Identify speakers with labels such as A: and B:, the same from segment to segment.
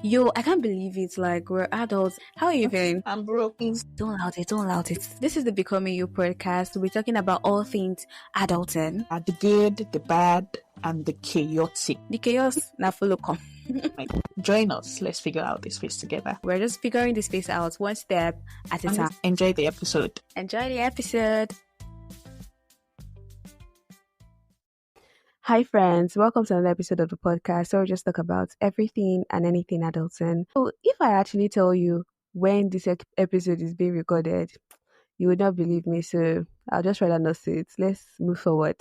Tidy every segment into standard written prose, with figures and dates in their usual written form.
A: Yo, I can't believe it. Like, we're adults. How are you feeling?
B: I'm broken.
A: Don't loud it, don't loud it. This is the Becoming You podcast. We're talking about all things adulting.
B: The good, the bad, and the chaotic.
A: The chaos, now follow come.
B: Like, join us. Let's figure out this phase together.
A: We're just figuring this phase out one step at a time.
B: Enjoy the episode.
A: Enjoy the episode. Hi friends, welcome to another episode of the podcast. So we just talk about everything and anything adulting. So if I actually tell you when this episode is being recorded, you would not believe me. So I'll just rather not say it. Let's move forward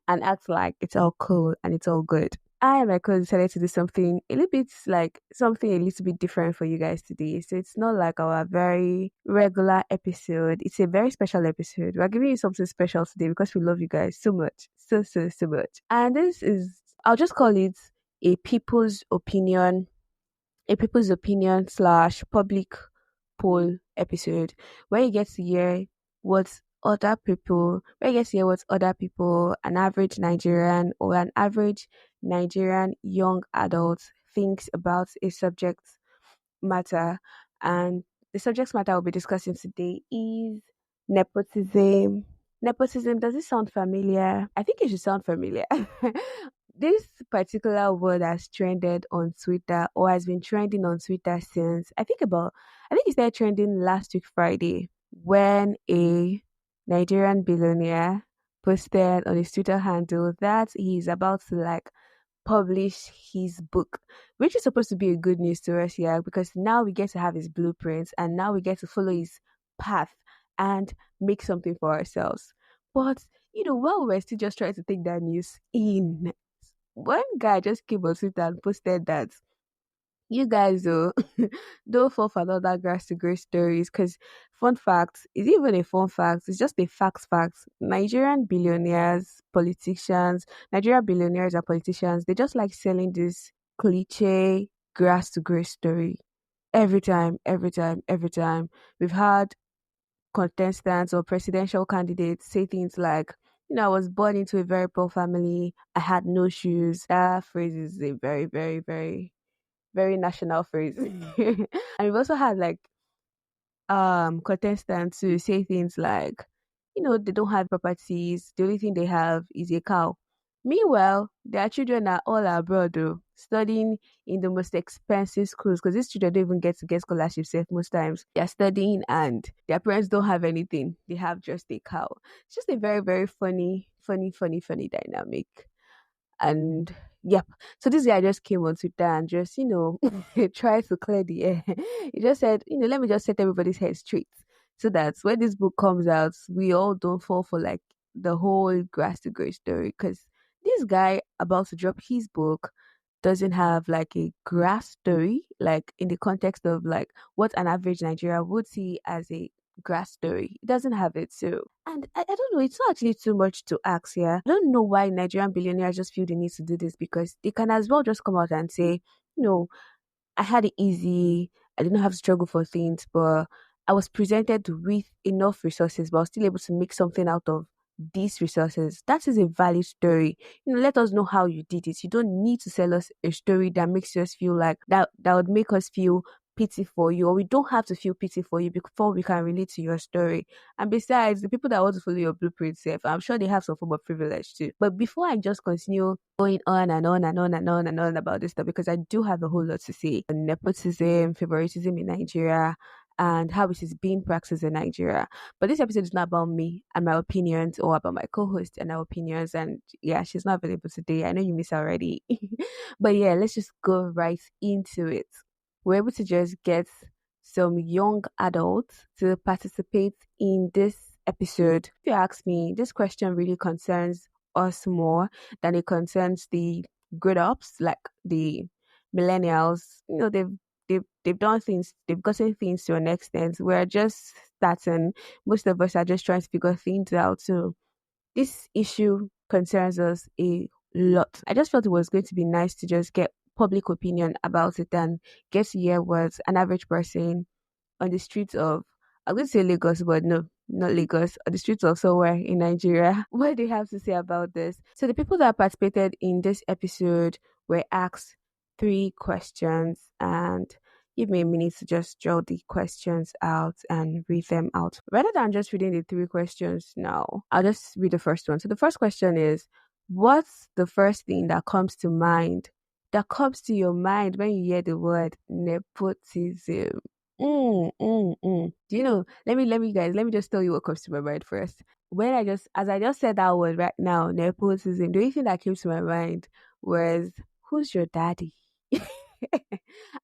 A: and act like it's all cool and it's all good. I and my cousin decided to do something a little bit different for you guys today. So it's not like our very regular episode. It's a very special episode. We're giving you something special today because we love you guys so much. So much. And this is, I'll just call it a people's opinion / public poll episode where you get to hear what other people, an average Nigerian or an average Nigerian young adult thinks about a subject matter. And the subject matter we'll be discussing today is nepotism. Nepotism, does it sound familiar? I think it should sound familiar. This particular word has trended on Twitter or has been trending on Twitter since I think it started trending last week Friday when a Nigerian billionaire posted on his Twitter handle that he's about to publish his book, which is supposed to be a good news to us here because now we get to have his blueprints and now we get to follow his path and make something for ourselves. But while we were still just trying to take that news in, one guy just came on Twitter and posted that you guys don't fall for another grass to grace stories because fun fact is even a fun fact, it's just a fact. Nigerian billionaires and politicians, they just like selling this cliche grass to grace story every time. We've had contestants or presidential candidates say things like, I was born into a very poor family. I had no shoes. That phrase is a very, very, very, very national phrase. And we've also had contestants who say things like, they don't have properties. The only thing they have is a cow. Meanwhile, their children are all abroad though, studying in the most expensive schools because these children don't even get to get scholarships safe most times. They're studying and their parents don't have anything. They have just a cow. It's just a very, very funny dynamic. And yep. So this guy just came on Twitter and just, tried to clear the air. He just said, let me just set everybody's head straight so that when this book comes out, we all don't fall for the whole grass to grace story. Because this guy about to drop his book doesn't have a grass story, in the context of what an average Nigerian would see as a grass story. It doesn't have it. So, and I don't know, it's not actually too much to ask here. I don't know why Nigerian billionaires just feel the need to do this because they can as well just come out and say, I had it easy. I didn't have to struggle for things, but I was presented with enough resources, but I was still able to make something out of these resources. That is a valid story. Let us know how you did it. You don't need to sell us a story that makes us feel like that would make us feel pity for you, or we don't have to feel pity for you before we can relate to your story. And besides, the people that want to follow your blueprint I'm sure they have some form of privilege too. But before I just continue going on and on about this stuff, because I do have a whole lot to say on nepotism, favoritism in Nigeria, and how it is being practiced in Nigeria. But this episode is not about me and my opinions or about my co-host and our opinions. And yeah, she's not available today. I know you miss her already. But yeah, let's just go right into it. We're able to just get some young adults to participate in this episode. If you ask me, this question really concerns us more than it concerns the grown-ups, like the millennials. They've done things, they've gotten things to an extent. We're just starting. Most of us are just trying to figure things out. So this issue concerns us a lot. I just felt it was going to be nice to just get public opinion about it and get to hear what an average person on the streets of, I'm going to say Lagos, but no, not Lagos, on the streets of somewhere in Nigeria, what they have to say about this. So the people that participated in this episode were asked three questions and give me a minute to just draw the questions out and read them out. Rather than just reading the three questions now, I'll just read the first one. So the first question is, what's the first thing that comes to mind? That comes to your mind when you hear the word nepotism? Do you know? Let me just tell you what comes to my mind first. As I just said that word right now, nepotism, the only thing that came to my mind was, who's your daddy?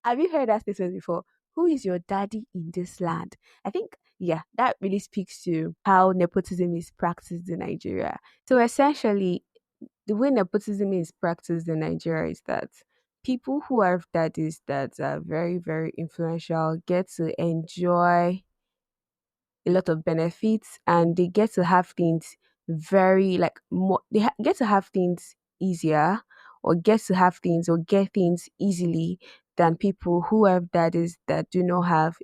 A: Have you heard that statement before? Who is your daddy in this land? I think, yeah, that really speaks to how nepotism is practiced in Nigeria. So essentially, the way nepotism is practiced in Nigeria is that people who have daddies that are very, very influential get to enjoy a lot of benefits, and they get to have things very like more, get to have things easier, or get to have things or get things easily than people who have daddies that do not have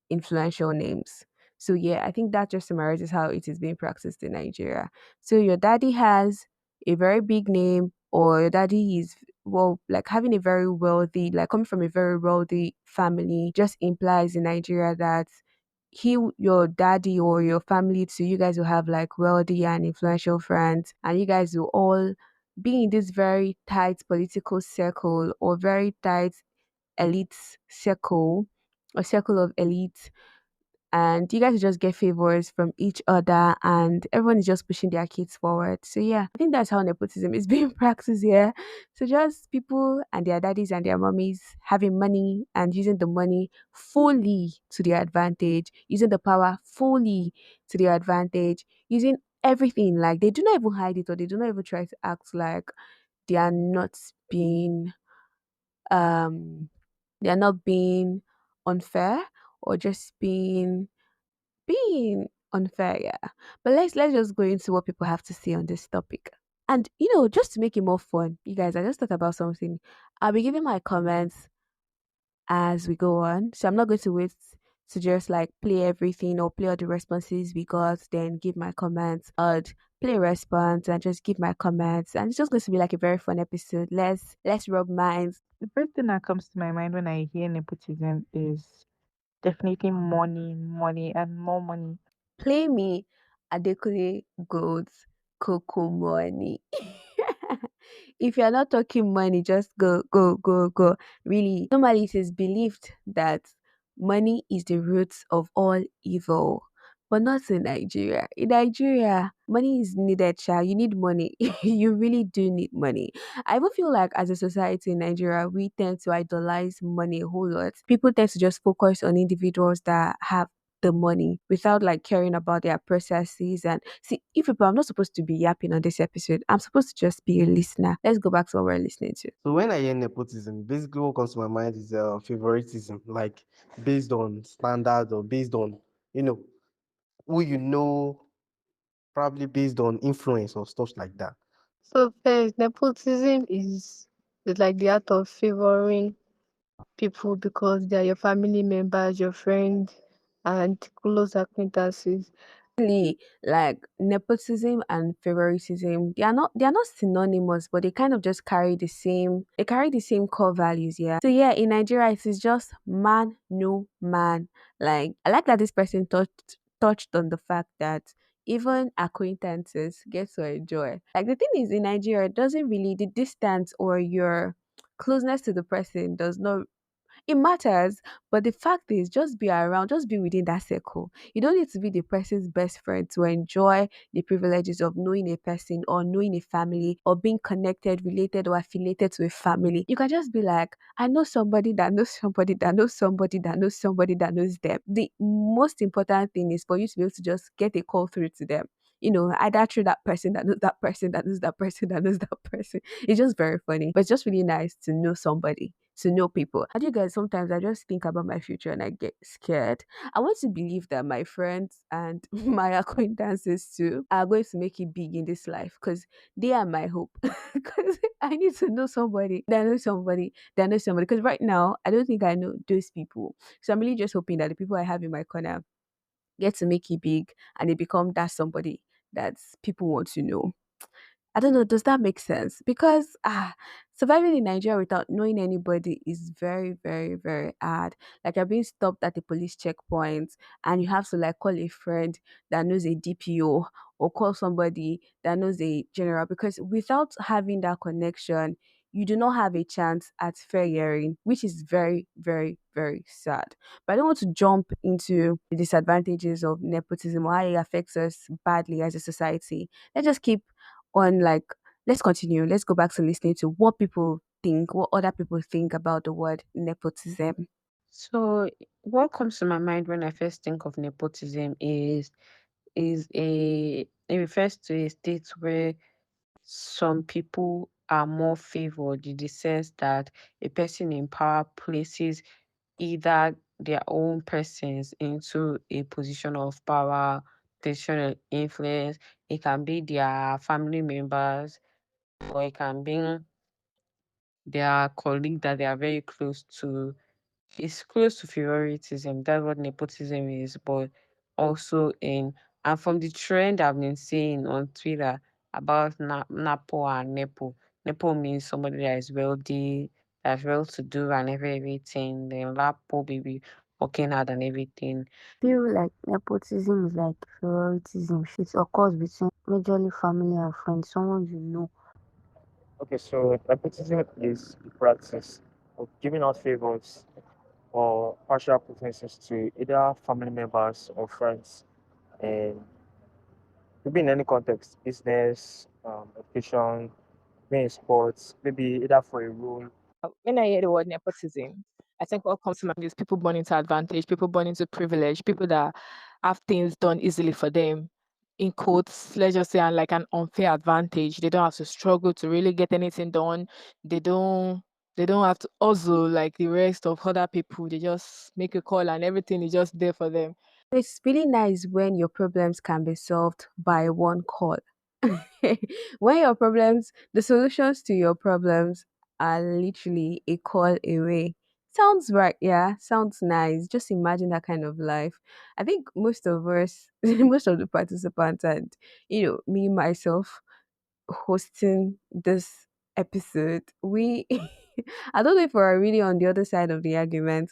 A: influential names. So yeah, I think that just summarizes how it is being practiced in Nigeria. So your daddy has a very big name, or your daddy is, well, like having a very wealthy, like coming from a very wealthy family, just implies in Nigeria that your daddy or your family too, you guys will have like wealthy and influential friends, and you guys will all be in this very tight political circle, or very tight elite circle, a circle of elites, and you guys just get favors from each other, and everyone is just pushing their kids forward. So yeah, I think that's how nepotism is being practiced here. So just people and their daddies and their mummies having money and using the money fully to their advantage, using the power fully to their advantage, using everything, like they do not even hide it, or they do not even try to act like they are not being um they are not being unfair, or just being unfair, yeah. But let's just go into what people have to say on this topic. And just to make it more fun, you guys, I just thought about something. I'll be giving my comments as we go on. So I'm not going to wait to just like play everything or play all the responses we got, then give my comments. I'd play a response and just give my comments. And it's just going to be like a very fun episode. Let's rub minds.
B: The first thing that comes to my mind when I hear nepotism is definitely money, money, and more money.
A: Play me Adekule Gold's Cocoa Money. If you're not talking money, just go, go, go, go. Really, normally it is believed that money is the root of all evil, but not in Nigeria. In Nigeria, money is needed, child. You need money. You really do need money. I even feel like as a society in Nigeria, we tend to idolize money a whole lot. People tend to just focus on individuals that have the money without like caring about their processes. And see, if people, I'm not supposed to be yapping on this episode, I'm supposed to just be a listener. Let's go back to what we're listening to.
C: So when I hear nepotism, basically what comes to my mind is favoritism, like based on standards or based on you know who you know, probably based on influence or stuff like that.
D: So first, nepotism is like the act of favoring people because they are your family members, your friends, and close acquaintances.
A: Really, like nepotism and favoritism, they are not synonymous, but they kind of just carry the same core values. Yeah, so yeah, in Nigeria it is just man no man. Like, I like that this person touched on the fact that even acquaintances get to enjoy. Like, the thing is, in Nigeria, it doesn't really, the distance or your closeness to the person does not, it matters, but the fact is, just be around, just be within that circle. You don't need to be the person's best friend to enjoy the privileges of knowing a person, or knowing a family, or being connected, related, or affiliated to a family. You can just be like, I know somebody that knows somebody that knows somebody that knows somebody that knows them. The most important thing is for you to be able to just get a call through to them. Either through that person that knows that person that knows that person that knows that person. It's just very funny, but it's just really nice to know somebody, to know people. I do, guys, sometimes I just think about my future and I get scared. I want to believe that my friends and my acquaintances too are going to make it big in this life, because they are my hope. Because I need to know somebody that knows somebody that knows somebody. Because right now, I don't think I know those people. So I'm really just hoping that the people I have in my corner get to make it big, and they become that somebody that people want to know. I don't know, does that make sense? Because surviving in Nigeria without knowing anybody is very, very, very hard. Like you're being stopped at the police checkpoint and you have to like call a friend that knows a DPO or call somebody that knows a general because without having that connection, you do not have a chance at fair hearing, which is very, very, very sad. But I don't want to jump into the disadvantages of nepotism or how it affects us badly as a society. Let's just keep on like let's continue. Let's go back to listening to what people think, what other people think about the word nepotism.
E: So what comes to my mind when I first think of nepotism is a it refers to a state where some people are more favored in the sense that a person in power places either their own persons into a position of power, position of influence. It can be their family members or it can be their colleague that they are very close to. It's close to favoritism. That's what nepotism is, but also in and from the trend I've been seeing on Twitter about Napo and Nepo. Nepo means somebody that is wealthy, that's well to do and everything. Then Lapo baby working hard and everything.
F: Feel like nepotism is like favoritism. It occurs between majorly family and friends, someone you know.
G: Okay, so nepotism is the practice of giving out favors or partial preferences to either family members or friends, and maybe in any context, business, education, maybe in sports, maybe either for a role.
B: When I hear the word nepotism, I think what comes to mind is people born into advantage, people born into privilege, people that have things done easily for them. In quotes, let's just say, and like an unfair advantage. They don't have to struggle to really get anything done. They don't. They don't have to also like the rest of other people. They just make a call and everything is just there for them.
A: It's really nice when your problems can be solved by one call. When your problems, the solutions to your problems are literally a call away. Sounds right, yeah, sounds nice. Just imagine that kind of life. I think most of us, most of the participants, and me myself, hosting this episode, we I don't know if we're really on the other side of the argument.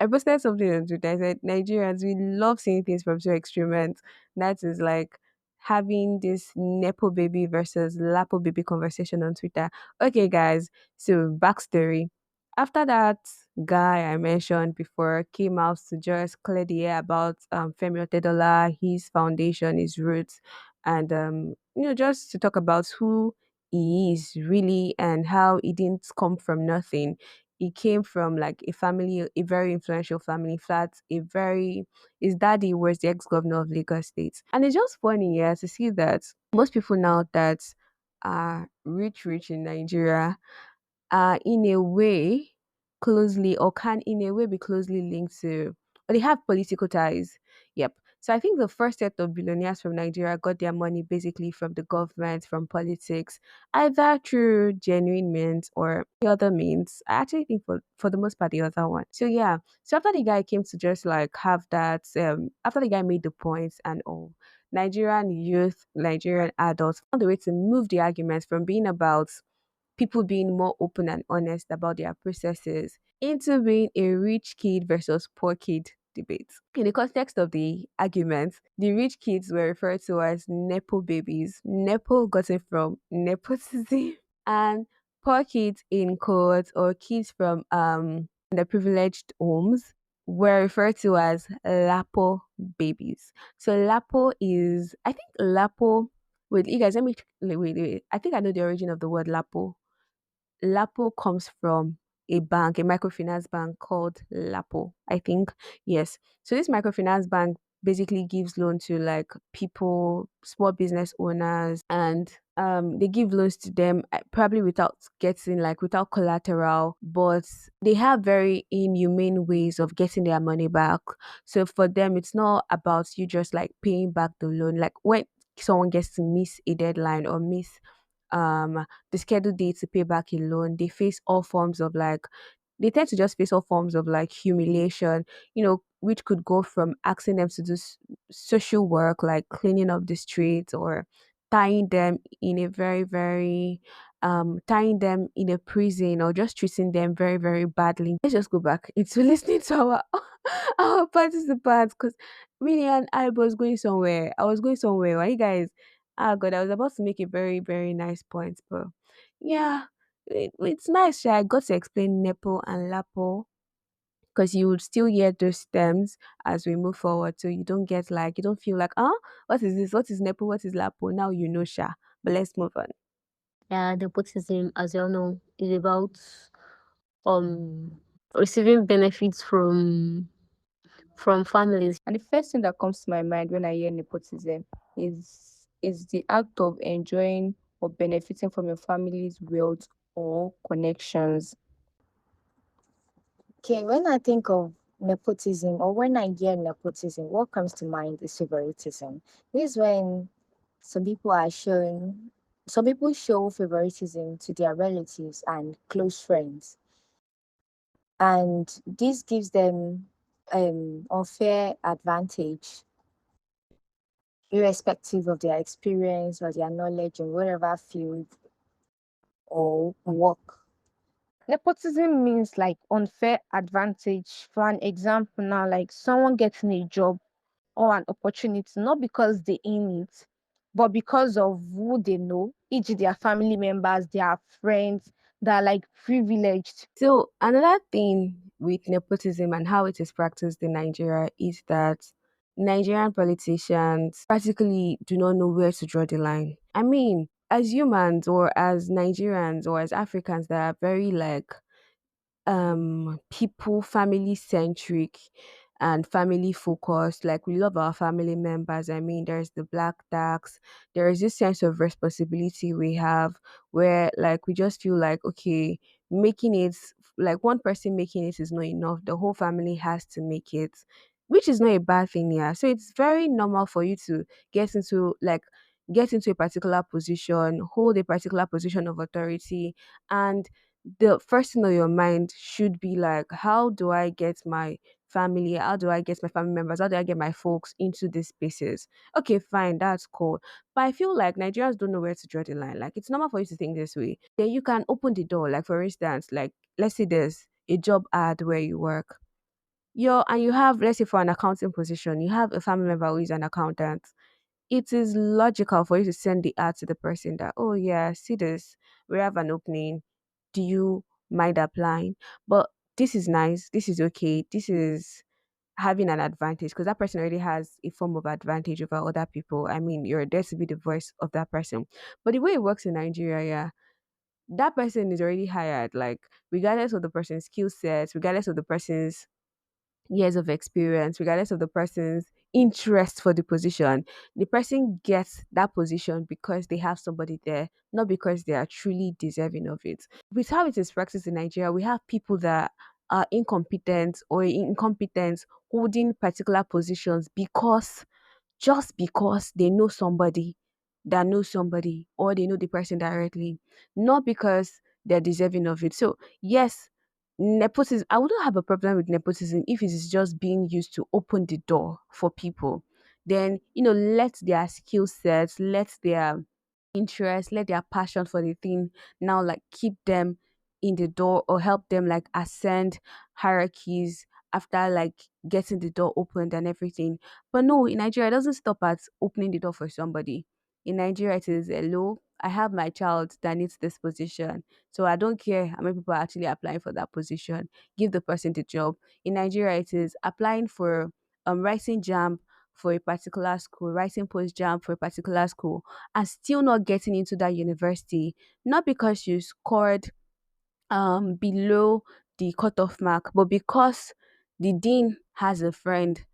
A: I posted something on Twitter. I said Nigerians we love seeing things from so extreme ends. That is like having this Nepo baby versus Lapo baby conversation on Twitter. Okay, guys. So backstory. After that guy I mentioned before came out to just clear the air about Femi Otedola, his foundation, his roots, and just to talk about who he is really and how he didn't come from nothing. He came from like a family, a very influential family. In fact, his daddy was the ex-governor of Lagos State. And it's just funny, yeah, to see that most people now that are rich in Nigeria are in a way closely or can in a way be closely linked to or they have political ties. Yep. So I think the first set of billionaires from Nigeria got their money basically from the government, from politics, either through genuine means or the other means. I actually think for the most part the other one. So yeah. So after the guy came to just like have that, after the guy made the points and all, Nigerian youth, Nigerian adults found a way to move the arguments from being about people being more open and honest about their processes into being a rich kid versus poor kid debate. In the context of the argument, the rich kids were referred to as Nepo babies. Nepo got it from nepotism. And poor kids in quotes or kids from underprivileged homes were referred to as Lapo babies. So Lapo is I think Lapo wait, you guys, let me wait. I think I know the origin of the word Lapo. Lapo comes from a bank, a microfinance bank called Lapo, I think. Yes. So this microfinance bank basically gives loan to like people, small business owners, and they give loans to them probably without collateral, but they have very inhumane ways of getting their money back. So for them, it's not about you just like paying back the loan. Like when someone gets to miss a deadline or miss the scheduled date to pay back a loan, they face all forms of like they tend to just face all forms of like humiliation, which could go from asking them to do social work like cleaning up the streets or tying them in a very, very tying them in a prison or just treating them very, very badly. Let's just go back into listening to our our participants because really and I was going somewhere. I was going somewhere. Why you guys? Ah God, I was about to make a very, very nice point, but yeah, it's nice. I got to explain Nepo and Lapo because you would still hear those stems as we move forward. So you don't get like you don't feel like, what is this? What is Nepo? What is Lapo? Now you know Sha. But let's move on.
F: Yeah, nepotism, as you all know, is about receiving benefits from families.
H: And the first thing that comes to my mind when I hear nepotism is the act of enjoying or benefiting from your family's wealth or connections.
I: Okay, when I think of nepotism or when I hear nepotism, what comes to mind is favoritism. This is when some people are showing, some people show favoritism to their relatives and close friends, and this gives them unfair advantage, irrespective of their experience or their knowledge in whatever field or work.
B: Nepotism means like unfair advantage. For an example, now, like someone getting a job or an opportunity, not because they in it, but because of who they know, e.g., their family members, their friends that are like privileged.
A: So another thing with nepotism and how it is practiced in Nigeria is that Nigerian politicians practically do not know where to draw the line. I mean, as humans or as Nigerians or as Africans that are very like people family centric and family focused, like we love our family members. I mean, there's the black tax, there is this sense of responsibility we have where like we just feel like okay, making it, like one person making it is not enough, the whole family has to make it, which is not a bad thing. Yeah, so it's very normal for you to get into like get into a particular position, hold a particular position of authority, and the first thing on your mind should be like, how do I get my family? How do I get my family members? How do I get my folks into these spaces? Okay, fine, that's cool. But I feel like Nigerians don't know where to draw the line. Like, it's normal for you to think this way. Then you can open the door. Like, for instance, like, let's say there's a job ad where you work. And you have, let's say, for an accounting position, you have a family member who is an accountant. It is logical for you to send the ad to the person that, oh yeah, see this, we have an opening. Do you mind applying? But this is nice, this is okay, this is having an advantage because that person already has a form of advantage over other people. I mean, you're there to be the voice of that person. But the way it works in Nigeria, yeah, that person is already hired, like regardless of the person's skill sets, regardless of the person's years of experience, regardless of the person's interest for the position, the person gets that position because they have somebody there, not because they are truly deserving of it. With how it is practiced in Nigeria, we have people that are incompetent or incompetent holding particular positions because just because they know somebody that knows somebody or they know the person directly, not because they're deserving of it. So, yes, nepotism, I wouldn't have a problem with nepotism if it is just being used to open the door for people. Then, let their skill sets, let their interest, let their passion for the thing now like keep them in the door or help them like ascend hierarchies after like getting the door opened and everything. But no, in Nigeria, it doesn't stop at opening the door for somebody. In Nigeria, it is hello. I have my child that needs this position. So I don't care how many people are actually applying for that position. Give the person the job. In Nigeria, it is applying for writing jam for a particular school, writing post jam for a particular school, and still not getting into that university, not because you scored below the cutoff mark, but because the dean has a friend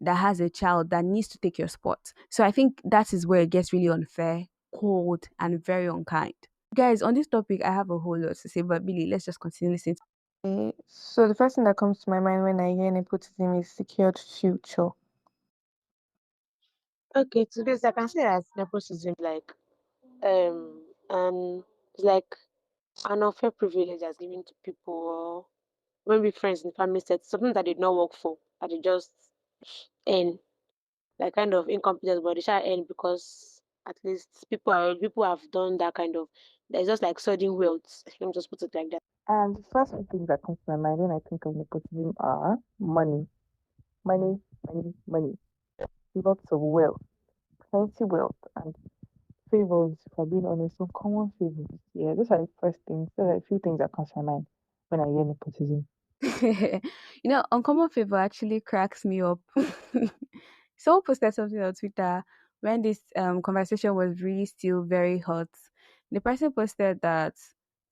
A: that has a child that needs to take your spot. So I think that is where it gets really unfair, cold, and very unkind. Guys, on this topic, I have a whole lot to say, but Billy, let's just continue listening.
B: So the first thing that comes to my mind when I hear nepotism is secured future.
E: Okay, to this I can say that nepotism and it's like an unfair privilege that's given to people or maybe friends and family set something that they did not work for, that they just earn, like kind of incompetence, but they shall earn because At least people have done that kind of. There's just like sudden wealth. Let me just put it like that.
B: And the first few things that come to my mind when I think of nepotism are money, money, money, money, lots of wealth, plenty wealth, and favors. For being honest, some common favors. Yeah, those are the first things. Those are a few things that come to my mind when I hear nepotism.
A: Uncommon favor actually cracks me up. Someone posted something on Twitter when this conversation was really still very hot. The person posted that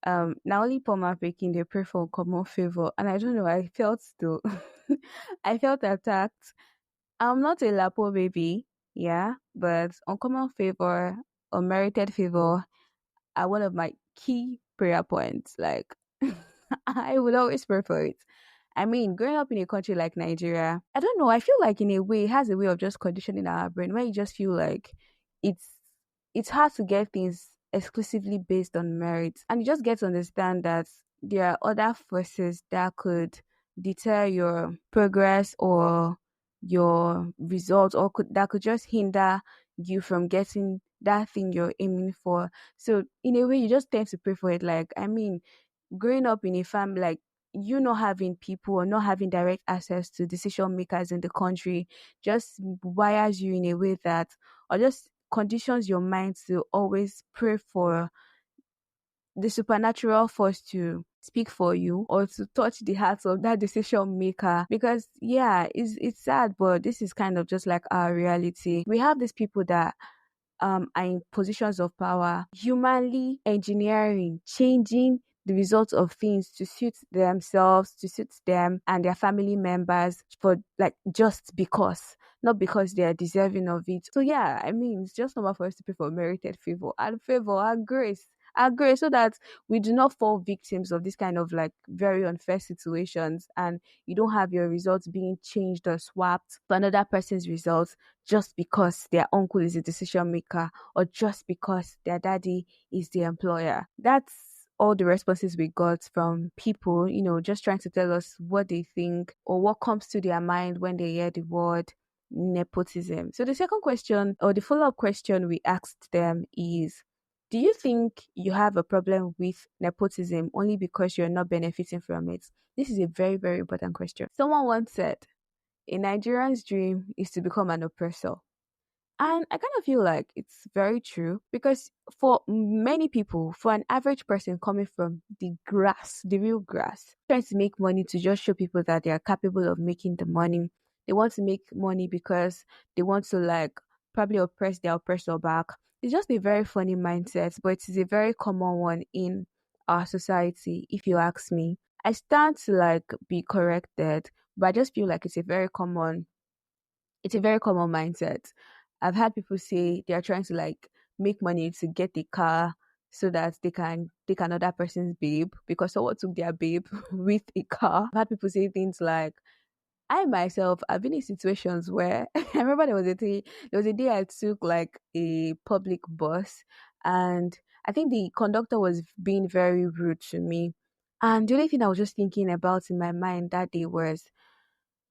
A: now only poor man picking they pray for uncommon favor, and I don't know. I felt still, I felt attacked. I'm not a Lapo baby, yeah, but uncommon favor, unmerited favor are one of my key prayer points. Like, I would always pray for it. I mean, growing up in a country like Nigeria, I don't know. I feel like in a way, it has a way of just conditioning our brain where you just feel like it's it's hard to get things exclusively based on merit, and you just get to understand that there are other forces that could deter your progress or your results, or that could just hinder you from getting that thing you're aiming for. So in a way, you just tend to pray for it. Like, I mean, growing up in a family, like, you not having people or not having direct access to decision makers in the country just wires you in a way that, or just conditions your mind to always pray for the supernatural force to speak for you or to touch the hearts of that decision maker. Because yeah, it's sad, but this is kind of just like our reality. We have these people that are in positions of power, humanly engineering, changing the results of things to suit themselves, to suit them and their family members, for like just because, not because they are deserving of it. So yeah, I mean, it's just normal for us to pray for merited favor and grace. And grace, so that we do not fall victims of this kind of like very unfair situations, and you don't have your results being changed or swapped for another person's results just because their uncle is a decision maker or just because their daddy is the employer. That's all the responses we got from people, just trying to tell us what they think or what comes to their mind when they hear the word nepotism. So the second question, or the follow-up question we asked them is, do you think you have a problem with nepotism only because you're not benefiting from it? This is a very, very important question. Someone once said, a Nigerian's dream is to become an oppressor. And I kind of feel like it's very true because for many people, for an average person coming from the grass, the real grass, trying to make money to just show people that they are capable of making the money. They want to make money because they want to like probably oppress their oppressor back. It's just a very funny mindset, but it is a very common one in our society, if you ask me. I stand to like be corrected, but I just feel like it's a very common mindset. I've had people say they are trying to like make money to get a car so that they can take another person's babe because someone took their babe with a car. I've had people say things like, I myself, I've been in situations where I remember there was a day I took like a public bus, and I think the conductor was being very rude to me. And the only thing I was just thinking about in my mind that day was,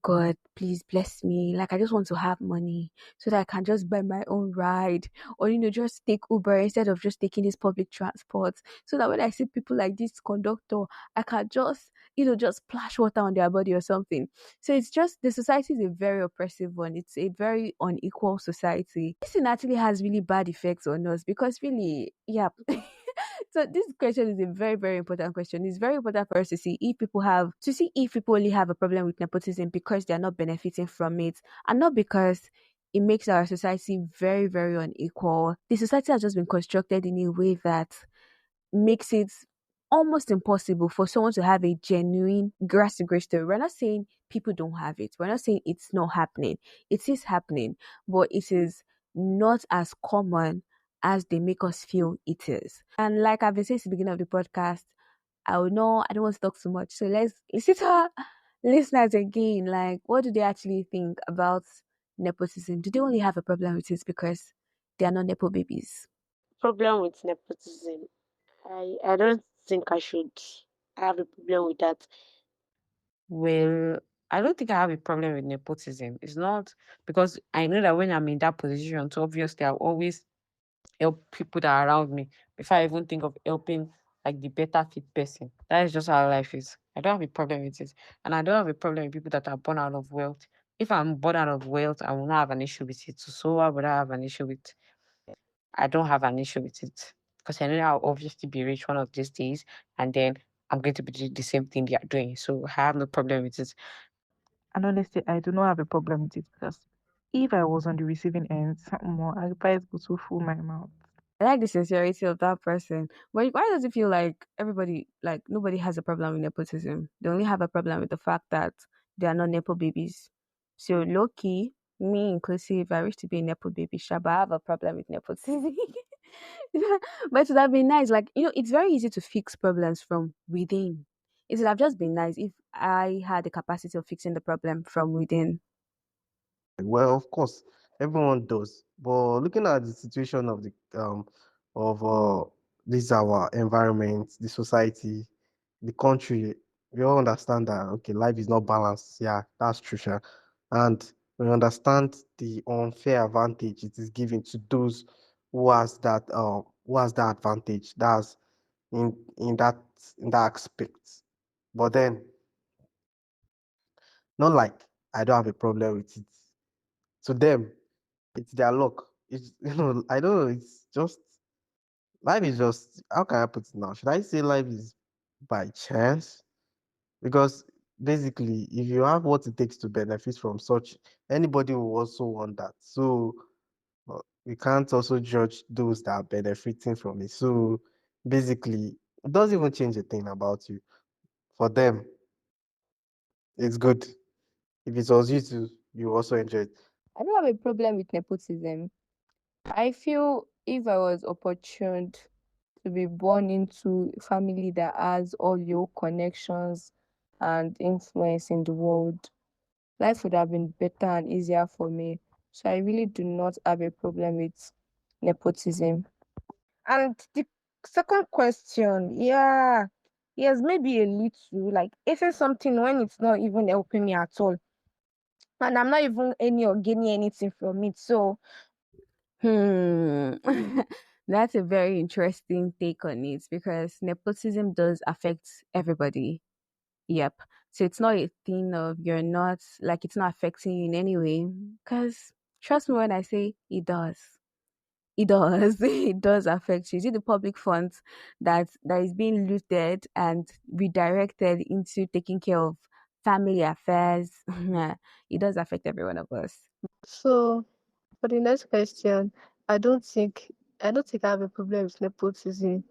A: God, please bless me. Like, I just want to have money so that I can just buy my own ride or, just take Uber instead of just taking this public transport. So that when I see people like this conductor, I can just splash water on their body or something. So it's just, the society is a very oppressive one. It's a very unequal society. This thing actually has really bad effects on us because really, yeah. So this question is a very, very important question. It's very important for us to see if people only have a problem with nepotism because they are not benefiting from it, and not because it makes our society very, very unequal. The society has just been constructed in a way that makes it almost impossible for someone to have a genuine grass to grace story. We're not saying people don't have it. We're not saying it's not happening. It is happening, but it is not as common as they make us feel it is. And like I've been saying since the beginning of the podcast, I don't want to talk too much. So let's listen to our listeners again. Like, what do they actually think about nepotism? Do they only have a problem with it because they are not nepo babies?
E: Problem with nepotism. I don't think I should have a problem with that. Well, I don't think I have a problem with nepotism. It's not because I know that when I'm in that position, so obviously I'll always help people that are around me before I even think of helping like the better fit person. That is just how life is. I don't have a problem with it. And I don't have a problem with people that are born out of wealth. If I'm born out of wealth, I will not have an issue with it. So why would I have an issue with I don't have an issue with it. Because I know I'll obviously be rich one of these days and then I'm going to be doing the same thing they are doing. So I have no problem with it.
B: And honestly, I do not have a problem with it because if I was on the receiving end, something more advice go to fool my mouth.
A: I like the sincerity of that person. But why does it feel like everybody, like nobody has a problem with nepotism? They only have a problem with the fact that they are not nepo babies. So low key, me inclusive, I wish to be a nepo baby, sha, but I have a problem with nepotism. But it would have been nice. Like, it's very easy to fix problems from within. It would have just been nice if I had the capacity of fixing the problem from within.
C: Well, of course, everyone does. But looking at the situation of the of this our environment, the society, the country, we all understand that okay, life is not balanced. Yeah, that's true, sha. And we understand the unfair advantage it is given to those who has that advantage. That's in that in that aspect. But then, not like I don't have a problem with it. To them, it's their luck. It's I don't know. It's just life is just how can I put it now? Should I say life is by chance? Because basically, if you have what it takes to benefit from such, anybody will also want that. So we can't also judge those that are benefiting from it. So basically, it doesn't even change a thing about you. For them, it's good. If it was you too, you also enjoy it.
H: I don't have a problem with nepotism. I feel if I was opportuned to be born into a family that has all your connections and influence in the world, life would have been better and easier for me. So I really do not have a problem with nepotism.
J: And the second question, yeah, yes, maybe a little, like if it's something when it's not even helping me at all, and I'm not even any or gaining anything from it. So
A: Hmm. That's a very interesting take on it because nepotism does affect everybody. Yep. So it's not a thing of you're not like it's not affecting you in any way. Because trust me when I say it does. It does. It does affect you. Is it the public funds that is being looted and redirected into taking care of family affairs? It does affect every one of us.
D: So for the next question, I don't think I don't think I have a problem with nepotism.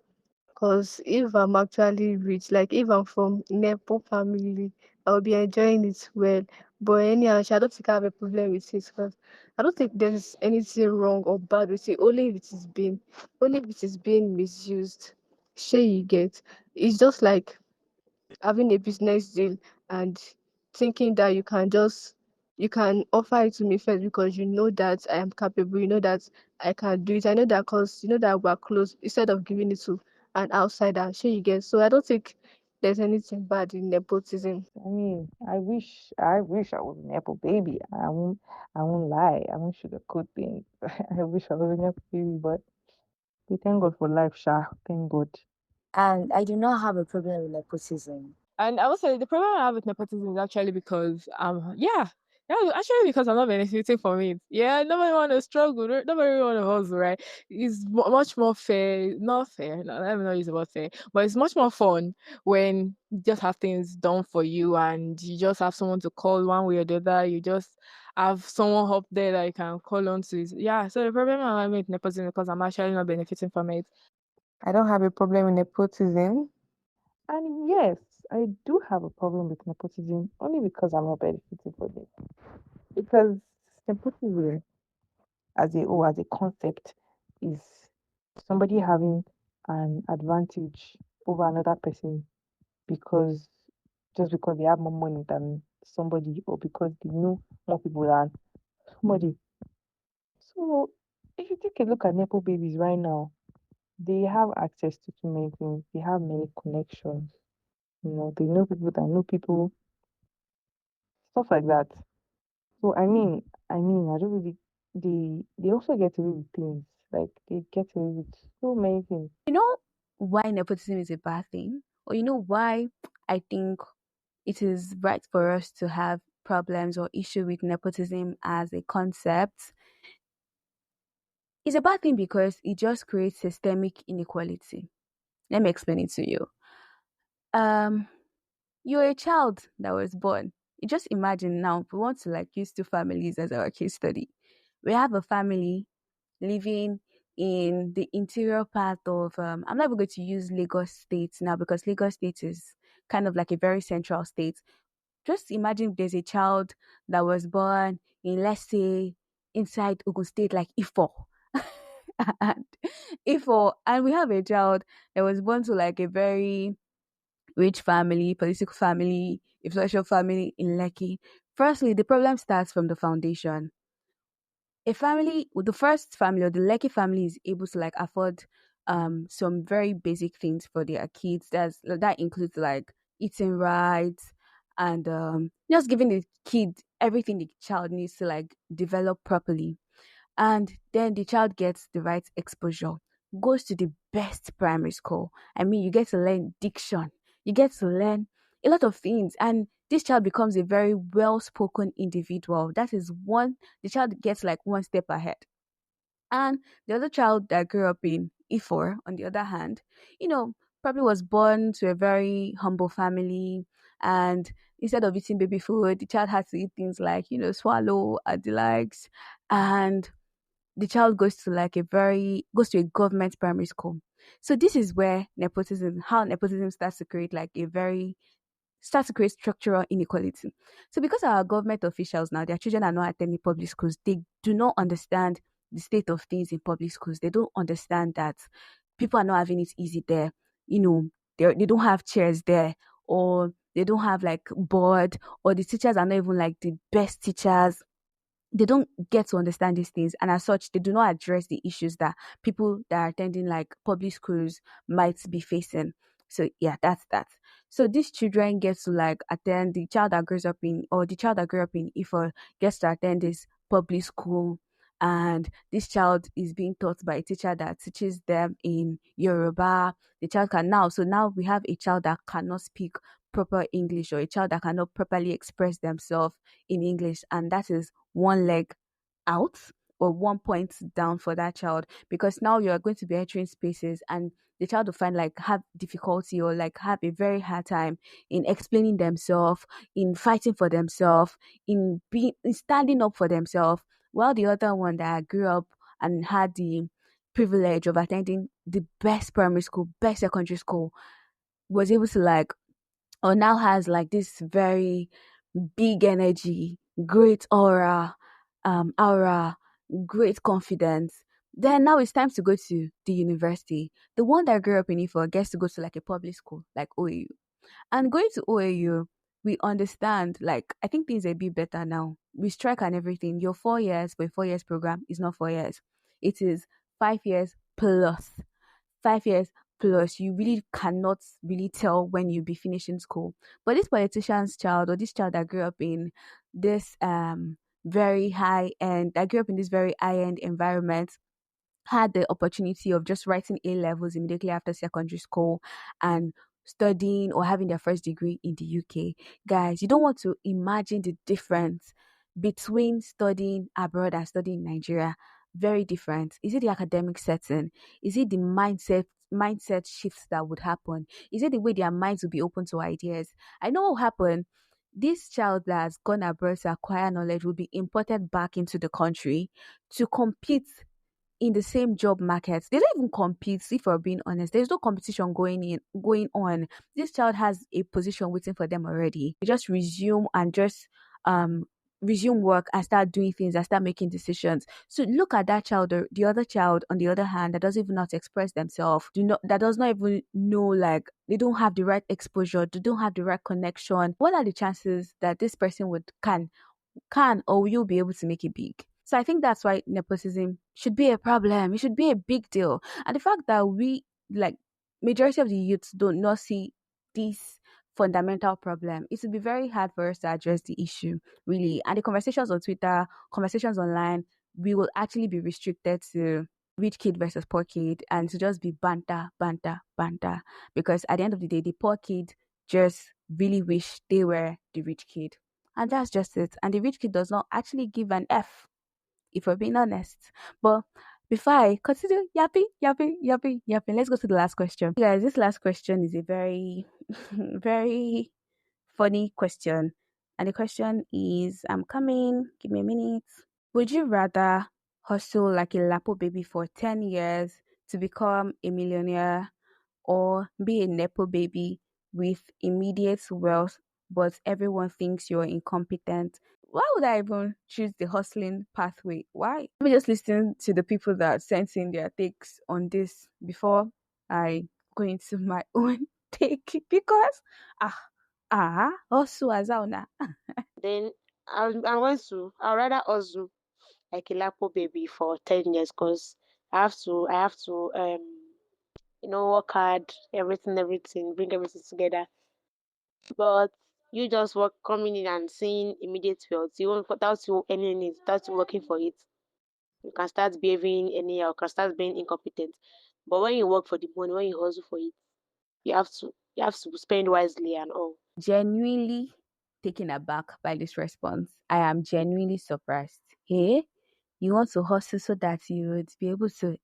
D: Because if I'm actually rich, like if I'm from Nepo family, I'll be enjoying it well. But anyhow, I don't think I have a problem with it because I don't think there's anything wrong or bad with it. Only if it is being misused. Sure, you get. It's just like having a business deal and thinking that you can offer it to me first because you know that I am capable, you know that I can do it. I know that because you know that we're close instead of giving it to an outsider. Sure you get. So I don't think there's anything bad in nepotism.
B: I mean, I wish I was an apple baby. I won't lie. I won't sugarcoat things. I wish I was an apple baby, but we thank God for life, Sha. Thank God.
I: And I do not have a problem with nepotism.
B: And I would say the problem I have with nepotism is actually because yeah, actually because I'm not benefiting from it. Yeah, nobody want to struggle, nobody want to hustle, right? It's much more fair, not fair. No, let me not use the word fair, but it's much more fun when you just have things done for you and you just have someone to call one way or the other. You just have someone up there that you can call on to. Yeah, so the problem I have with nepotism is because I'm actually not benefiting from it. I don't have a problem with nepotism. And yes, I do have a problem with nepotism only because I'm not benefiting from it. Because nepotism as a concept is somebody having an advantage over another person because just because they have more money than somebody or because they know more people than somebody. So if you take a look at Nepo babies right now, they have access to too many things. They have many connections. They know people that know people, stuff like that. So I mean, I don't really. They also get away with things.
E: Like they get away with so many things.
A: You know why nepotism is a bad thing? Or you know why I think it is right for us to have problems or issue with nepotism as a concept? It's a bad thing because it just creates systemic inequality. Let me explain it to you. Um, you're a child that was born. You just imagine now, we want to like use two families as our case study. We have a family living in the interior part of I'm not even going to use Lagos State now because Lagos State is kind of like a very central state. Just imagine there's a child that was born in, let's say, inside Ogun State, like Ifo. and Ifo, and we have a child that was born to like a very rich family, political family, influential family in Lekki. Firstly, the problem starts from the foundation. A family, the first family or the Lekki family is able to like afford some very basic things for their kids. That includes like eating right and just giving the kid everything the child needs to like develop properly. And then the child gets the right exposure, goes to the best primary school. I mean, you get to learn diction, you get to learn a lot of things, and this child becomes a very well spoken individual. That is one, the child gets like one step ahead. And the other child that grew up in E4, on the other hand, probably was born to a very humble family. And instead of eating baby food, the child had to eat things like, swallow and the likes. And the child goes to a government primary school. So this is where how nepotism starts to create structural inequality. So because our government officials now, their children are not attending public schools, they do not understand the state of things in public schools. They don't understand that people are not having it easy there. You know, they don't have chairs there, or they don't have like board, or the teachers are not even like the best teachers. They don't get to understand these things, and as such they do not address the issues that people that are attending like public schools might be facing. So yeah, that's that. So these children get to like attend, the child that grew up in Ifa gets to attend this public school, and this child is being taught by a teacher that teaches them in Yoruba. The child can now so now we have a child that cannot speak proper English, or a child that cannot properly express themselves in English, and that is one leg out or 1 point down for that child, because now you are going to be entering spaces and the child will find like have difficulty or like have a very hard time in explaining themselves, in fighting for themselves, in standing up for themselves, while the other one that grew up and had the privilege of attending the best primary school, best secondary school, was able to like, or now has like this very big energy, great aura, great confidence. Then now it's time to go to the university. The one that grew up in Ifo gets to go to like a public school, like OAU. And going to OAU, we understand, like, I think things are a bit better now. We strike and everything. Your 4 years for a 4 years program is not 4 years. It is 5 years plus. 5 years plus. You really cannot really tell when you'll be finishing school. But this politician's child, or this child that grew up in this very high end, that grew up in this very high end environment, had the opportunity of just writing A levels immediately after secondary school and studying or having their first degree in the UK. Guys, you don't want to imagine the difference between studying abroad and studying in Nigeria. Very different. Is it the academic setting? Is it the mindset shifts that would happen? Is it the way their minds will be open to ideas? I know what will happen. This child that has gone abroad to acquire knowledge will be imported back into the country to compete in the same job market. They don't even compete, if we're being honest. There's no competition going on. This child has a position waiting for them already. They just um resume work and start doing things and start making decisions. So look at that child, or the other child on the other hand, that doesn't even know how to express themselves, that does not even know, like, they don't have the right exposure, they don't have the right connection. What are the chances that this person would can or will you be able to make it big? So I think that's why nepotism should be a problem. It should be a big deal. And the fact that we, like, majority of the youths do not see this fundamental problem, it would be very hard for us to address the issue, really. And the conversations on Twitter, conversations online, we will actually be restricted to rich kid versus poor kid, and to just be banter, banter, banter. Because at the end of the day, the poor kid just really wish they were the rich kid. And that's just it. And the rich kid does not actually give an F, if we're being honest. But before I continue yapping, let's go to the last question. Guys, this last question is a very, very funny question. And the question is, I'm coming, give me a minute. Would you rather hustle like a Lapo baby for 10 years to become a millionaire, or be a Nepo baby with immediate wealth, but everyone thinks you're incompetent? Why would I even choose the hustling pathway? Why? Let me just listen to the people that sent in their takes on this before I go into my own take, because also as now.
K: Then I'd rather hustle like a Lapo baby for 10 years because I have to work hard, everything, bring everything together. But you just work coming in and seeing immediate wealth, you won't without you earning it, without you working for it. You can start behaving anyhow, can start being incompetent. But when you work for the money, when you hustle for it, you have to spend wisely and all.
A: Genuinely taken aback by this response. I am genuinely surprised. Hey, you want to hustle so that you would be able to,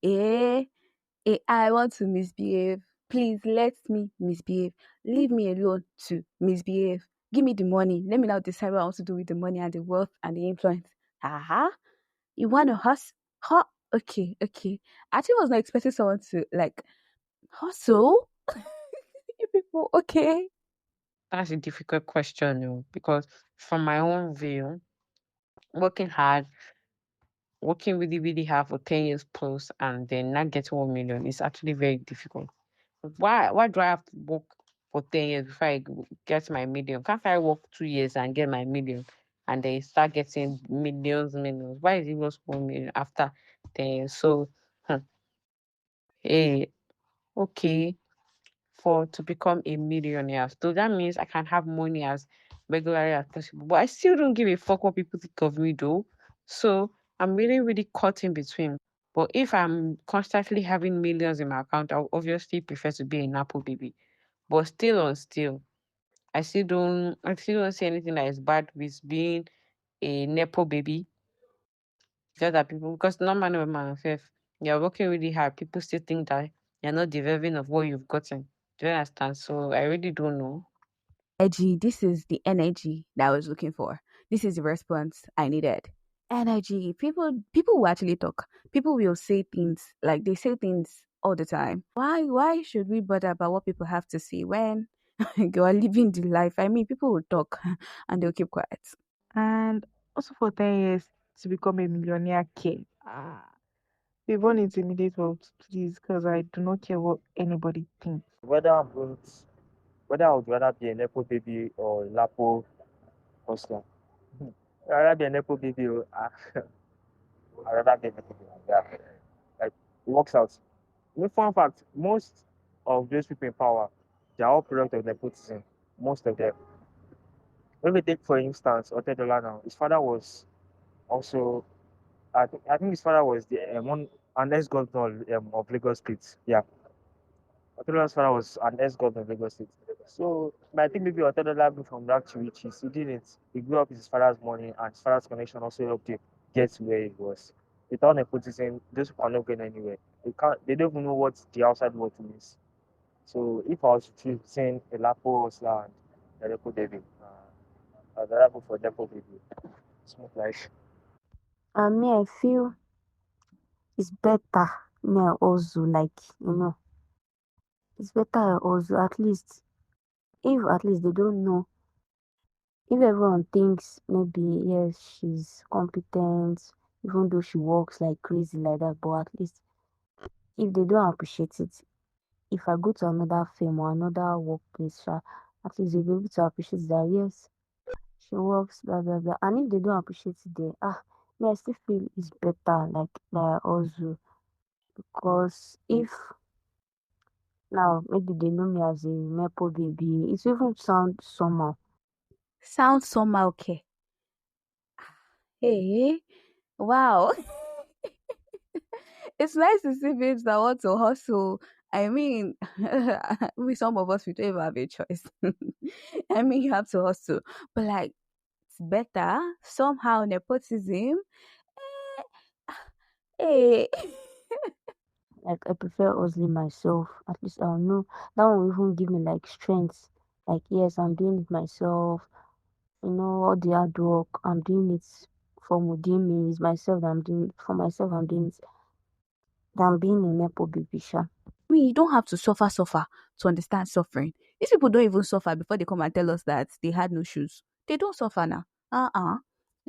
A: I want to misbehave. Please let me misbehave. Leave me alone to misbehave. Give me the money. Let me now decide what I want to do with the money and the wealth and the influence. Haha. You want to hustle? Okay, okay. I actually was not expecting someone to like hustle. You people, okay.
E: That's a difficult question, because from my own view, working hard, working really, really hard for 10 years plus and then not getting 1 million is actually very difficult. Why do I have to work for 10 years before I get my million? Can't I work 2 years and get my million and then start getting millions? Why is it just 1 million after 10 years? So, hey, okay, for to become a millionaire. So that means I can have money as regularly as possible. But I still don't give a fuck what people think of me though. So I'm really, really caught in between. But if I'm constantly having millions in my account, I'll obviously prefer to be a Napo baby. But still on still, I still don't see anything that is bad with being a Nepo baby. Just that people, because no matter what man self, you're working really hard, people still think that you're not deserving of what you've gotten. Do you understand? So I really don't know.
A: Energy, this is the energy that I was looking for. This is the response I needed. Energy. People will actually talk. People will say things, like they say things all the time. Why should we bother about what people have to say when you are living the life? I mean, people will talk and they'll keep quiet.
B: And also for 10 years to become a millionaire care. We want intimidate world, please, because I do not care what anybody thinks.
G: Whether I would rather be a Nepo baby or Lapo hustler. I'd rather be a Nepo baby. I'd rather be a Nepo baby. Yeah. Like, it works out. Fun fact, most of those people in power, they're all product of nepotism. Most of them. When we take, for instance, Otedola now, his father was also, I think his father was the one, an ex-governor of Lagos State. Yeah. Otedola's father was an ex-governor of Lagos State. So, but I think maybe Otedola moved from that to riches. He didn't. He grew up with his father's money, and his father's connection also helped him get to where he was. Without nepotism, those people are not going anywhere. They can't. They don't even know what the outside world means. So, if I was to choose between a Lapo hustler and a Nepo baby, I'd rather go for Nepo baby. Smooth life.
F: And me, I feel it's better me I also like, it's better I also at least, if at least they don't know, if everyone thinks maybe yes she's competent, even though she works like crazy like that, but at least if they don't appreciate it, if I go to another firm or another workplace, at least they'll be able to appreciate that yes, she works, blah blah blah. And if they don't appreciate it there, me I still feel it's better like also, because if now maybe they know me as a Nepo baby, it even sound somehow.
A: Sounds somehow okay. Hey, wow. It's nice to see babes that want to hustle. I mean, we some of us we don't even have a choice. I mean, you have to hustle, but like it's better somehow. Nepotism, eh?
F: Like I prefer hustling myself. At least I'll know that one will even give me like strength. Like yes, I'm doing it myself. All the hard work, I'm doing it for within me. It's myself that I'm doing it for myself. I'm doing it than being a nepo baby. Sha.
A: I mean, you don't have to suffer to understand suffering. These people don't even suffer before they come and tell us that they had no shoes. They don't suffer now.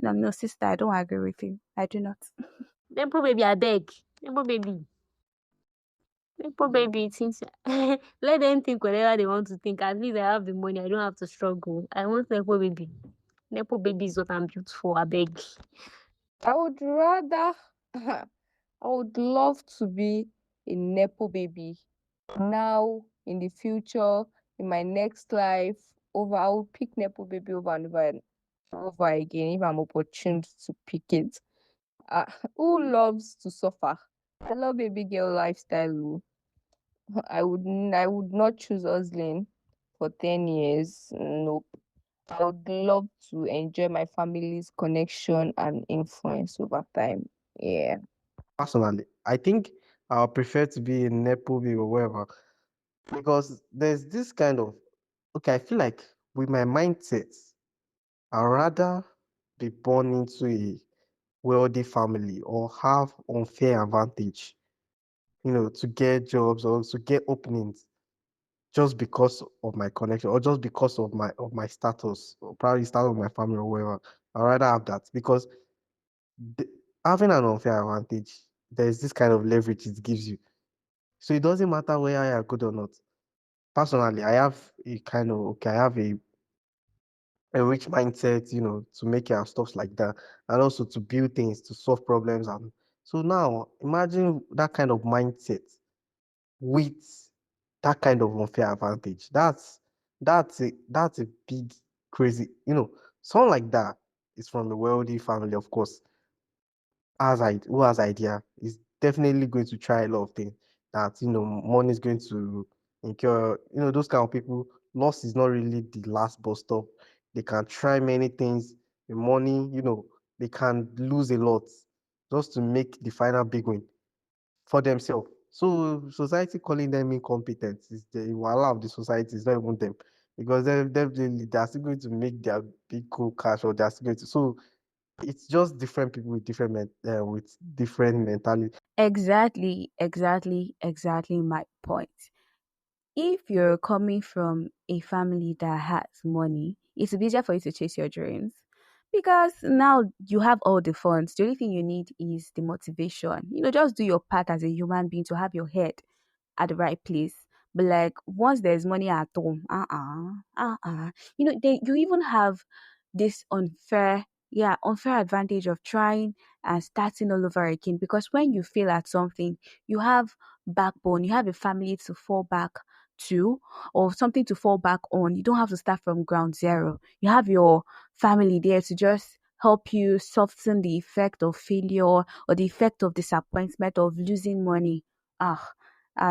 A: No, sister, I don't agree with you. I do not.
K: Nepo baby, I beg. Nepo baby. Nepo baby, since let them think whatever they want to think. At least I have the money. I don't have to struggle. I want Nepo baby. Nepo baby is what I'm built for. I beg.
H: I would rather, I would love to be a Nepo baby now, in the future, in my next life. I will pick Nepo baby over and over again if I'm opportune to pick it. Uh, who loves to suffer? I love baby girl lifestyle. I would not choose hustling for 10 years. Nope. I would love to enjoy my family's connection and influence over time. Yeah.
C: Personally, I think I prefer to be a Nepo baby or whatever because there's this kind of okay, I feel like with my mindset, I'd rather be born into a wealthy family or have unfair advantage, to get jobs or to get openings just because of my connection or just because of my status or probably status of my family or whatever. I'd rather have that because the, having an unfair advantage, there's this kind of leverage it gives you. So it doesn't matter whether I are good or not. Personally, I have a kind of okay, I have a rich mindset, to make it and stuff like that, and also to build things, to solve problems. And so now imagine that kind of mindset with that kind of unfair advantage. That's a big crazy, someone like that is from a wealthy family, of course, who has idea is definitely going to try a lot of things that money is going to incur. Those kind of people, loss is not really the last bus stop. They can try many things. The money, they can lose a lot just to make the final big win for themselves. So society calling them incompetent is the wala of the society, is not even them. Because they are still going to make their big cool cash or they are still going to so it's just different people with with different mentality.
A: Exactly my point. If you're coming from a family that has money, it's easier for you to chase your dreams because now you have all the funds. The only thing you need is the motivation. Just do your part as a human being to have your head at the right place. But like once there's money at home, you even have this unfair advantage of trying and starting all over again because when you fail at something, you have backbone, you have a family to fall back to or something to fall back on. You don't have to start from ground zero. You have your family there to just help you soften the effect of failure or the effect of disappointment of losing money. Ah,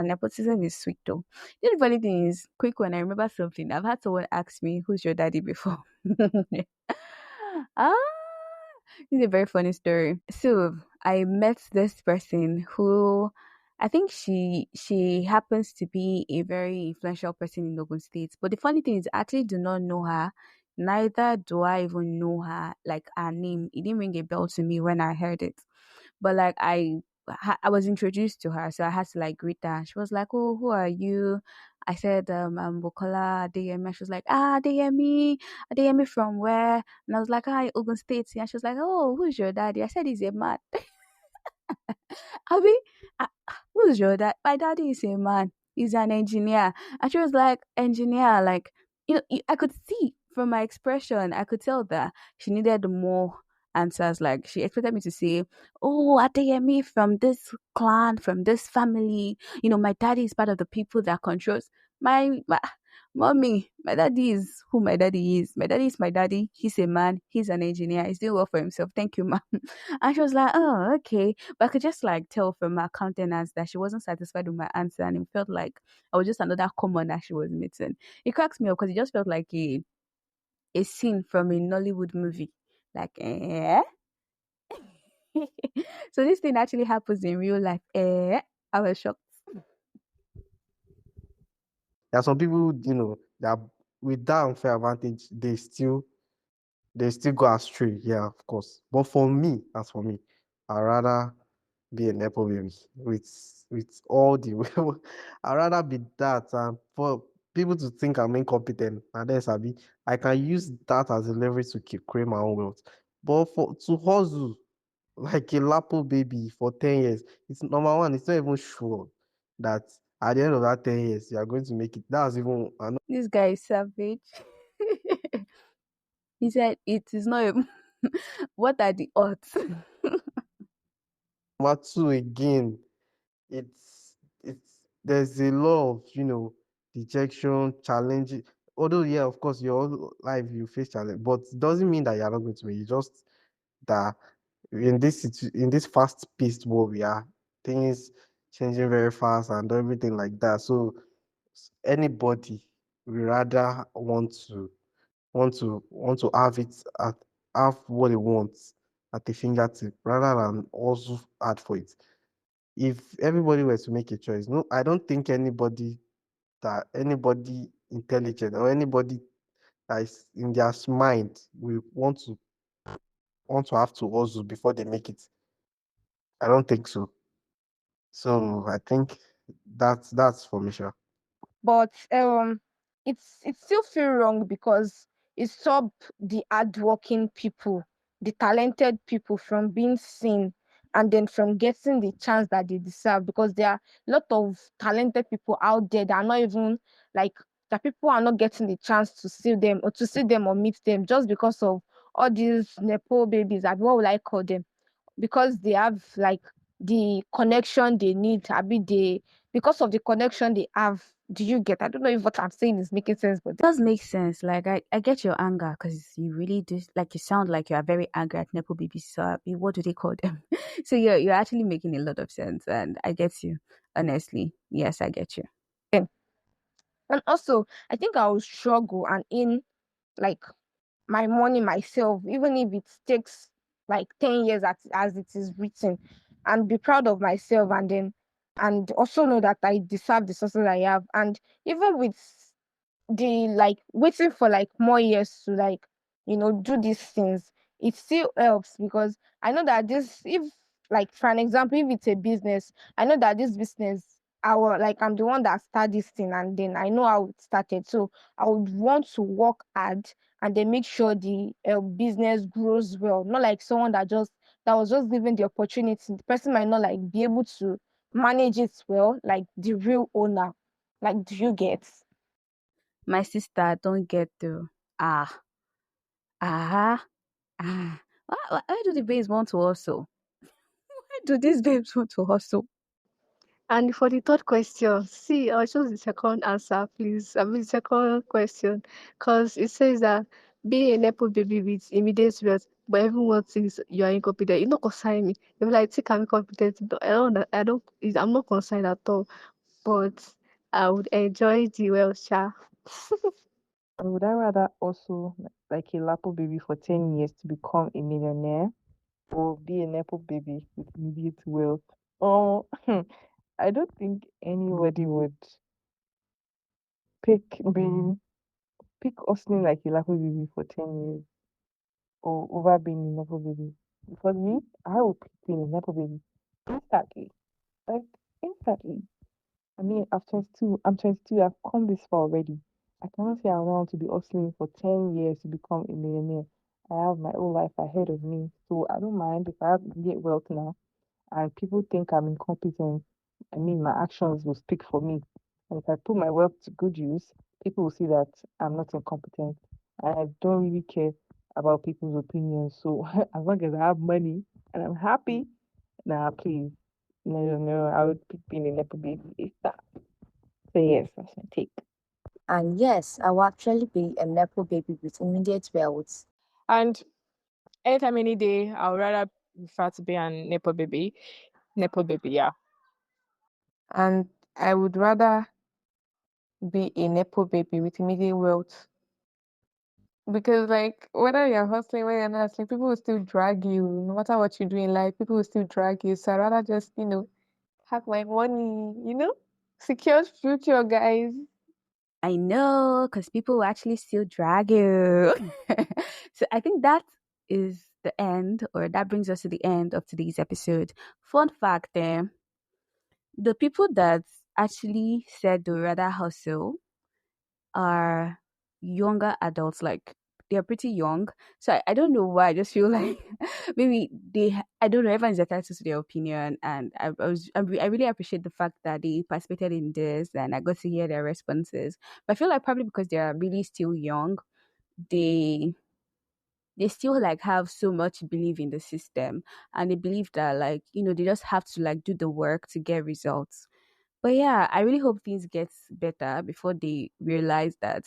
A: nepotism is sweet though. The funny thing is, quick one, I remember something. I've had someone ask me, "Who's your daddy?" before. ah, this is a very funny story. So I met this person who I think she happens to be a very influential person in Ogun State. But the funny thing is, I actually do not know her. Neither do I even know her, like her name. It didn't ring a bell to me when I heard it. But like I was introduced to her, so I had to like greet her. She was like, "Oh, who are you?" I said, "I'm Bukola Adeyemi." She was like, "Ah, Adeyemi from where?" And I was like, "Hi, Ogun State." And she was like, "Oh, who's your daddy?" I said, "He's a man." Abi, uh, who's your dad? My daddy is a man. He's an engineer. And she was like, engineer, like, I could see from my expression, I could tell that she needed more answers. Like, she expected me to say, oh, Adeyemi from this clan, from this family. My daddy is part of the people that controls my Mommy, my daddy is who my daddy is. My daddy is my daddy. He's a man. He's an engineer. He's doing well for himself. Thank you, mom. And she was like, oh, okay. But I could just like tell from her countenance that she wasn't satisfied with my answer. And it felt like I was just another common that she was meeting. It cracks me up because it just felt like a scene from a Nollywood movie. Like, eh? So this thing actually happens in real life. Eh? I was shocked.
C: There are some people, that with that unfair advantage, they still go astray. Yeah, of course. But for me, as for me, I'd rather be a Nepo baby with all the I'd rather be that, and for people to think I'm incompetent and then Sabi, I can use that as a leverage to keep create my own wealth. But for to hustle like a Lapo baby for 10 years, it's number one, it's not even sure that at the end of that 10 years you are going to make it. That's even
A: This guy is savage. He said it is not a what are the odds?
C: number two again. It's there's a lot of dejection, challenge. Although yeah, of course, your whole life you face challenge, but it doesn't mean that you're not going to win. It's just that in this fast-paced world we are, things changing very fast and everything like that. So anybody we rather want to have what they want at the fingertip rather than also hard for it. If everybody were to make a choice, no, I don't think anybody intelligent or anybody that is in their mind will want to have to hustle before they make it. I don't think so. So I think that's for me, sure.
J: But it still feel wrong because it stopped the hardworking people, the talented people from being seen and then from getting the chance that they deserve, because there are a lot of talented people out there that are not even like that people are not getting the chance to see them or meet them just because of all these nepo babies. What would I call them? Because they have like the connection they need. I mean, they because of the connection they have. Do you get? I don't know if what I'm saying is making sense, but
A: Does make sense. Like I get your anger because you really do like you sound like you are very angry at Nepo babies. So what do they call them? So you're actually making a lot of sense and I get you. Honestly. Yes, I get you.
J: then and also I think I will struggle and in like my money myself, even if it takes like 10 years as it is written, and be proud of myself and also know that I deserve the success I have. And even with the like waiting for like more years to like do these things, it still helps because I know that this if like for an example, if it's a business, I know that this business I'm the one that started this thing and then I know how it started, so I would want to work hard and then make sure the business grows well, not like someone that was just given the opportunity. The person might not like be able to manage it well like the real owner. Like, do you get?
A: My sister don't get the ah ah why do the babes want to hustle? Why do these babes want to hustle?
D: And for the third question, see, I'll choose the second answer, please. I mean, the second question, because it says that being a Nepo baby with immediate wealth, but everyone thinks you are incompetent. You not concern me. They be like, think I'm incompetent. No, I'm not concerned at all. But I would enjoy the wealth, sha.
B: Would I rather also like a Lapo baby for 10 years to become a millionaire or be a Nepo baby with immediate wealth? Oh, I don't think anybody would pick being pick hustling like a Lapo baby for 10 years or over being a Nepo baby. Because me, I would pick being a Nepo baby instantly. Like instantly. I mean, I'm 22, I've come this far already. I cannot say I want to be hustling for 10 years to become a millionaire. I have my whole life ahead of me. So I don't mind if I have get wealth now and people think I'm incompetent. I mean, my actions will speak for me. And if I put my wealth to good use, people will see that I'm not incompetent. And I don't really care about people's opinions. So as long as I have money and I'm happy, nah, please. No, no, no. I would pick being a Nepo baby. If that. So yes, that's my take.
I: And yes, I will actually be a Nepo baby with immediate wealth.
B: And anytime, any day, I would rather prefer to be an Nepo baby. Nepo baby, yeah.
J: And I would rather be a Nepo baby with immediate wealth. Because like whether you're hustling, whether you're not hustling, people will still drag you. No matter what you do in life, people will still drag you. So I'd rather just, have my money, secured future, guys.
A: I know, because people will actually still drag you. So I think that is the end, or that brings us to the end of today's episode. Fun fact there, the people that actually said they rather hustle are younger adults, like they're pretty young. So I don't know why. I just feel like maybe I don't know, everyone's entitled to their opinion, and I really appreciate the fact that they participated in this and I got to hear their responses. But I feel like probably because they are really still young, they they still like have so much belief in the system, and they believe that, like, they just have to like do the work to get results. But yeah, I really hope things get better before they realize that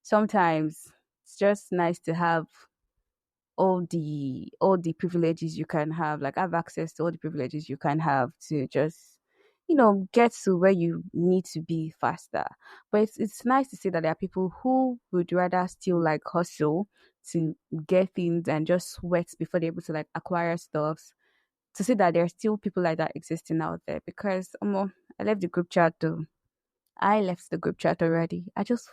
A: sometimes it's just nice to have all the privileges you can have, like have access to all the privileges you can have to just get to where you need to be faster. But it's nice to see that there are people who would rather still like hustle to get things and just sweat before they're able to like acquire stuff, to see that there are still people like that existing out there. Because I left the group chat though. I left the group chat already. I just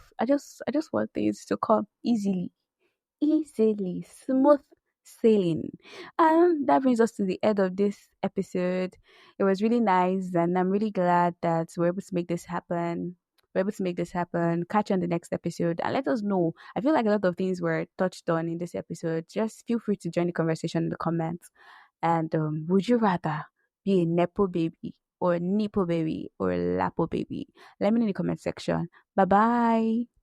A: want things to come easily, smooth sailing. And that brings us to the end of this episode. It was really nice, and I'm really glad that we're able to make this happen. We're able to make this happen. Catch you on the next episode and let us know. I feel like a lot of things were touched on in this episode. Just feel free to join the conversation in the comments. And would you rather be a Nepo baby or a Nepo baby or a Lapo baby? Let me know in the comment section. Bye bye.